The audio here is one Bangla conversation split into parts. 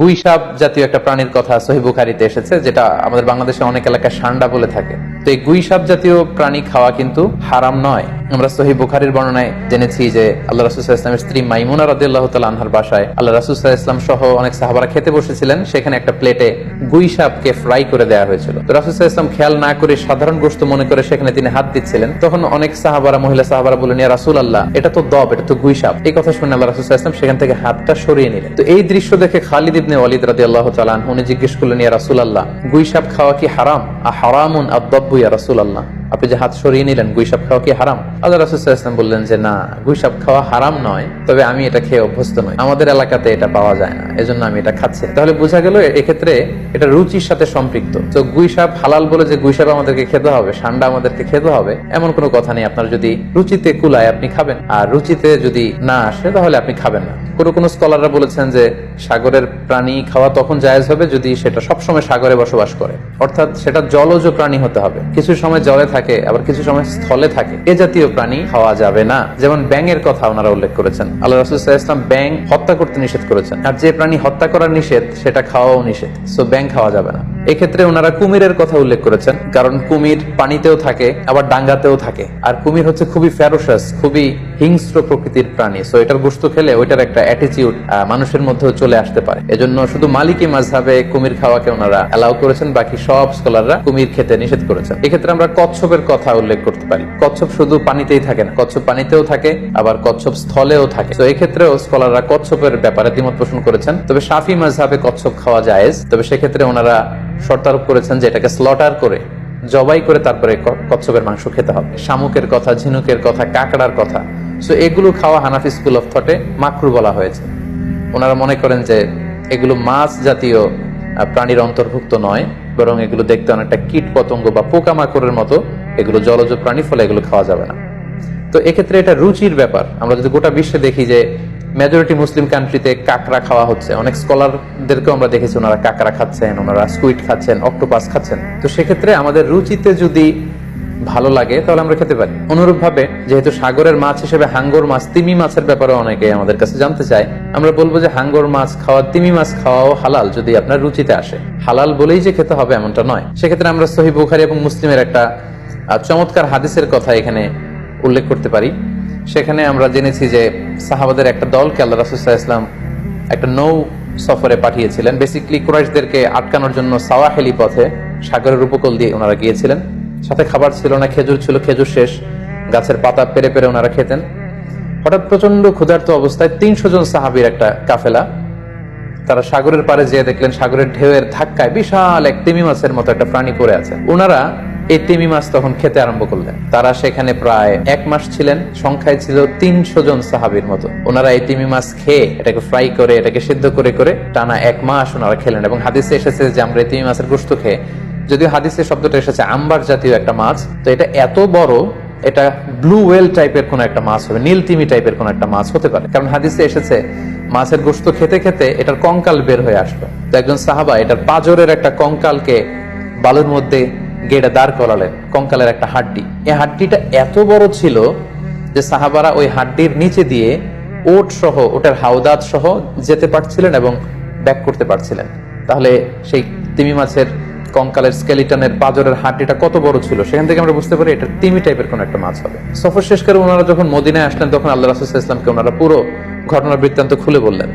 গুই সাপ জাতীয় একটা প্রাণীর কথা সহিহ বুখারীতে এসেছে, যেটা আমাদের বাংলাদেশে অনেক এলাকায় সান্ডা বলে থাকে। তো এই গুই সাপ জাতীয় প্রাণী খাওয়া কিন্তু হারাম নয়। আমরা সহিহ বুখারীর বর্ণনায় জেনেছি যে আল্লাহ রাসূল সাল্লাল্লাহু আলাইহি ওয়াসাল্লামের স্ত্রী মাইমুনা রাদিয়াল্লাহু তাআলা আনহার বাসায় আল্লাহ রাসূল সাল্লাল্লাহু আলাইহি ওয়াসাল্লাম সহ অনেক সাহাবারা খেতে বসেছিলেন। সেখানে একটা প্লেটে গুই সাপকে ফ্রাই করে দেওয়া হয়েছিল। তো রাসূল সাল্লাল্লাহু আলাইহি ওয়াসাল্লাম খেয়াল না করে সাধারণ গোশত মনে করে সেখানে তিনি হাত দিচ্ছিলেন। তখন অনেক সাহাবারা, মহিলা সাহাবারা বললেন, ইয়া রাসূলুল্লাহ, এটা তো দব, এটা তো গুই সাপ। এই কথা শুনে আল্লাহ রাসূল সাল্লাল্লাহু আলাইহি ওয়াসাল্লাম সেখান থেকে হাতটা সরিয়ে নিলেন। তো এই দৃশ্য দেখে খালিদ ইবনে ওয়ালিদ রাদিয়াল্লাহু তাআলা আনহু উনি জিজ্ঞেস করলেন, ইয়া রাসূলুল্লাহ, গুই সাপ খাওয়া কি হারাম? হারামুন আদ-দাব্বু ইয়া রাসূলুল্লাহ, আপনি যে হাত সরিয়ে নিলেন, গুই সাপ খাওয়া কি হারাম? আল্লাহ রাসূল সাল্লাল্লাহু আলাইহি ওয়াসাল্লাম বললেন যে না, গুই সাপ খাওয়া হারাম নয়, তবে আমি এটা খেয়ে অভ্যস্ত নই, আমাদের এলাকাতে এটা পাওয়া যায় না, এজন্য আমি এটা খাচ্ছি। তাহলে বোঝা গেল এক্ষেত্রে এটা রুচির সাথে সম্পৃক্ত। তো গুই সাপ হালাল বলে যে গুই সাপ আমাদেরকে খেতে হবে, সান্ডা আমাদেরকে খেতে হবে, এমন কোনো কথা নেই। আপনার যদি রুচিতে কুলায় আপনি খাবেন, আর রুচিতে যদি না আসে তাহলে আপনি খাবেন না। কোন স্কলাররা বলেছেন যে সাগরের প্রাণী খাওয়া তখন জায়েজ হবে যদি সেটা সবসময় সাগরে বসবাস করে, অর্থাৎ সেটা জলজ প্রাণী হতে হবে। কিছু সময় জলে থাকে, আবার কিছু সময় স্থলে থাকে, এ জাতীয় প্রাণী খাওয়া যাবে না। যেমন ব্যাঙের কথা ওনারা উল্লেখ করেছেন, আল্লাহ রাসূল সাল্লাল্লাহু আলাইহি ওয়াসাল্লাম ব্যাঙ হত্যা করতে নিষেধ করেছেন, আর যে প্রাণী হত্যা করা নিষেধ সেটা খাওয়াও নিষেধ, সো ব্যাঙ খাওয়া যাবে না। এক্ষেত্রে ওনারা কুমিরের কথা উল্লেখ করেছেন, কারণ কুমির পানিতেও থাকে আবার ডাঙ্গাতেও থাকে, আর কুমির হচ্ছে খুবই ফেরোসাস, খুবই হিংস্র প্রকৃতির প্রাণী। সো এটার গোশত খেলে ওইটার একটা অ্যাটিটিউড মানুষের মধ্যেও চলে আসতে পারে। এজন্য শুধু মালিকি মাযহাবে কুমির খাওয়াকে ওনারা অ্যালাউ করেছেন, বাকি সব স্কলাররা কুমির খেতে নিষেধ করেছেন। এক্ষেত্রে আমরা কচ্ছপের কথা উল্লেখ করতে পারি। কচ্ছপ শুধু পানিতেই থাকে না, কচ্ছপ পানিতেও থাকে, আবার কচ্ছপ স্থলেও থাকে। তো এক্ষেত্রেও স্কলাররা কচ্ছপের ব্যাপারে দ্বিমত পোষণ করেছেন। তবে শাফি মাযহাবে কচ্ছপ খাওয়া জায়েজ, তবে সেক্ষেত্রে ওনারা শর্ত আরোপ করেছেন যে এটাকে স্লটার করে, জবাই করে তারপরে কচ্ছপের মাংস খেতে হবে। শামুকের কথা, ঝিনুকের কথা, কাঁকড়ার কথা, সো এগুলো খাওয়া হানাফি স্কুল অফ থটে মাকরু বলা হয়েছে। ওনারা মনে করেন যে এগুলো মাছ জাতীয় প্রাণীর অন্তর্ভুক্ত নয়, বরং এগুলো দেখতে অনেকটা কীট পতঙ্গ বা পোকামাকড়ের মতো, এগুলো জলজ প্রাণী, ফলে এগুলো খাওয়া যাবে না। তো এক্ষেত্রে এটা রুচির ব্যাপার। আমরা যদি গোটা বিশ্বে দেখি যে মেজরিটি মুসলিম কান্ট্রিতে কাঁকড়া খাওয়া হচ্ছে, অনেক স্কলারদেরকেও আমরা দেখেছি ওনারা কাঁকড়া খাচ্ছেন, ওনারা স্কুইড খাচ্ছেন, অক্টোপাস খাচ্ছেন। তো সেক্ষেত্রে আমাদের রুচিতে যদি ভালো লাগে তাহলে আমরা খেতে পারি। অনুরূপ ভাবে যেহেতু সাগরের মাছ হিসেবে হাঙ্গর মাছ, তিমি মাছের ব্যাপারে অনেকে আমাদের কাছে জানতে চায়, আমরা বলবো যে হাঙ্গর মাছ খাওয়া, তিমি মাছ খাওয়াও হালাল যদি আপনার রুচিতে আসে। হালাল বলেই যে খেতে হবে এমনটা নয়। সেক্ষেত্রে আমরা সহিহ বুখারী এবং মুসলিমের একটা চমৎকার হাদিসের কথা এখানে উল্লেখ করতে পারি। সেখানে আমরা জেনেছি যে সাহাবাদের একটা দলকে আল্লাহ রাসূল সাল্লাল্লাহু আলাইহি ওয়াসাল্লাম একটা নৌ সফরে পাঠিয়েছিলেন। বেসিক্যালি কুরাইশদেরকে আটকানোর জন্য সাওয়াহিলি পথে, সাগরের উপকূল দিয়ে ওনারা গিয়েছিলেন। সাথে খাবার ছিল না, খেজুর ছিল, খেজুর শেষ, গাছের পাতা পেরে পেরে ওনারা খেতেন। হঠাৎ প্রচন্ড ক্ষুধার্ত অবস্থায় 300 জন সাহাবীর একটা কাফেলা, তারা সাগরের পাড়ে যেয়ে দেখলেন সাগরের ঢেউয়ের ধাক্কায় বিশাল এক তিমি মাছের মতো একটা প্রাণী পড়ে আছে। ওনারা এই তিমি মাছ তখন খেতে আরম্ভ করলেন। তারা সেখানে প্রায় 1 মাস ছিলেন, সংখ্যায় ছিল 300 জন সাহাবীর মতো। ওনারা এই তিমি মাছ খেয়ে, এটাকে ফ্রাই করে, এটাকে সিদ্ধ করে করে টানা 1 মাস ওনারা খেলেন। এবং হাদিসে এসেছে যে আমরা এই তিমি মাছের গোশত খেয়ে, যদিও হাদিসে শব্দটা এসেছে আম্বার জাতীয় একটা মাছ, তো এটা এত বড়, এটা ব্লু ওয়েল টাইপের কোন একটা মাছ হবে, নীল তিমি টাইপের কোন একটা মাছ হতে পারে, কারণ হাদিসে এসেছে মাছের গোশত খেতে খেতে এটার কঙ্কাল বের হয়ে আসলো। তো একজন সাহাবা এটার পাজরের একটা কঙ্কালকে বালুর মধ্যে গেড়ে দাঁড় করালেন, কঙ্কালের একটা হাড্ডি। এই হাড্ডিটা এত বড় ছিল যে সাহাবারা ওই হাড্ডির নিচে দিয়ে ওট সহ, ওটার হাওদাত সহ যেতে পারছিলেন এবং ব্যাক করতে পারছিলেন। তাহলে সেই তিমি মাছের কঙ্কালের স্কেলিটনের পাজরের হাড্ডিটা কত বড় ছিল, সেখান থেকে আমরা বুঝতে পারি এটা তিমি টাইপের কোন একটা মাছ হবে। সফর শেষ করে ওনারা যখন মদিনায় আসলেন, তখন আল্লাহ রাসূল সাল্লাল্লাহু আলাইহি ওয়াসাল্লামকে ওনারা পুরো ঘটনার বৃত্তান্ত খুলে বললেন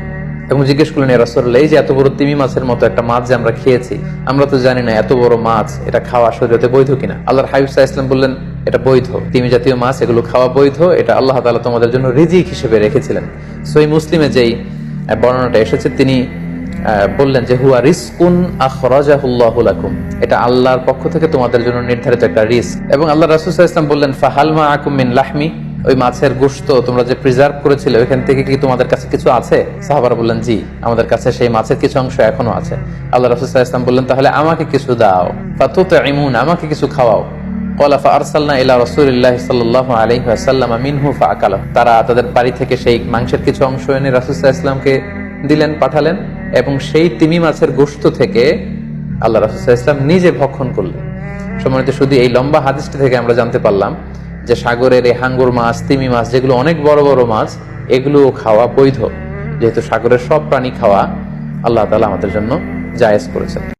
এবং জিজ্ঞেস করলেন, ইয়া রাসূলুল্লাহ, এই যে এত বড় তিমি মাছের মতো একটা মাছ যে আমরা খেয়েছি, আমরা তো জানি না এত বড় মাছ এটা খাওয়া শরীয়তে বৈধ কিনা। আল্লাহর হাবিব সাল্লাল্লাহু আলাইহি ওয়াসাল্লাম বললেন, এটা বৈধ, তিমি জাতীয় মাছ এগুলো খাওয়া বৈধ, এটা আল্লাহ তাআলা তোমাদের জন্য রিজিক হিসেবে রেখেছিলেন। সহিহ মুসলিমে যেই বর্ণনাটা এসেছে, তিনি বললেন যে হুয়া রিজকুন আখরাজাহুল্লাহু লাকুম, এটা আল্লাহর পক্ষ থেকে তোমাদের জন্য নির্ধারিত একটা রিস্ক। এবং আল্লাহ রাসূল সাল্লাল্লাহু আলাইহি ওয়াসাল্লাম বললেন, ফাহাল মাআকুম মিন লাহমি, ওই মাছের গোশত তোমরা যে প্রিজার্ভ করেছিলে ওইখান থেকে কি তোমাদের কাছে কিছু আছে? সাহাবারা বললেন, জি, আমাদের কাছে সেই মাছের কিছু অংশ এখনো আছে। আল্লাহ রাসূল সাল্লাল্লাহু আলাইহি ওয়াসাল্লাম বললেন, তাহলে আমাকে কিছু দাও, ফাতুতঈমুন, আমাকে কিছু খাওয়াও। ক্বালা ফাআরসালনা ইলা রাসূলিল্লাহি সাল্লাল্লাহু আলাইহি ওয়াসাল্লাম মিনহু ফাআকালা, তারা তাদের বাড়ি থেকে সেই মাংসের কিছু অংশ এনে রাসূল সাল্লাল্লাহু আলাইহি ওয়াসাল্লামকে দিলেন, পাঠালেন, এবং সেই তিমি মাছের গোশত থেকে আল্লাহ রাসূল সাল্লাল্লাহু আলাইহি ওয়াসাল্লাম নিজে ভক্ষণ করলেন। সম্মানিত, শুধু এই লম্বা হাদিসটি থেকে আমরা জানতে পারলাম যে সাগরের এই হাঙ্গর মাছ, তিমি মাছ, যেগুলো অনেক বড় বড় মাছ, এগুলো খাওয়া বৈধ। যেহেতু সাগরের সব প্রাণী খাওয়া আল্লাহ তাআলা আমাদের জন্য জায়েজ করেছেন।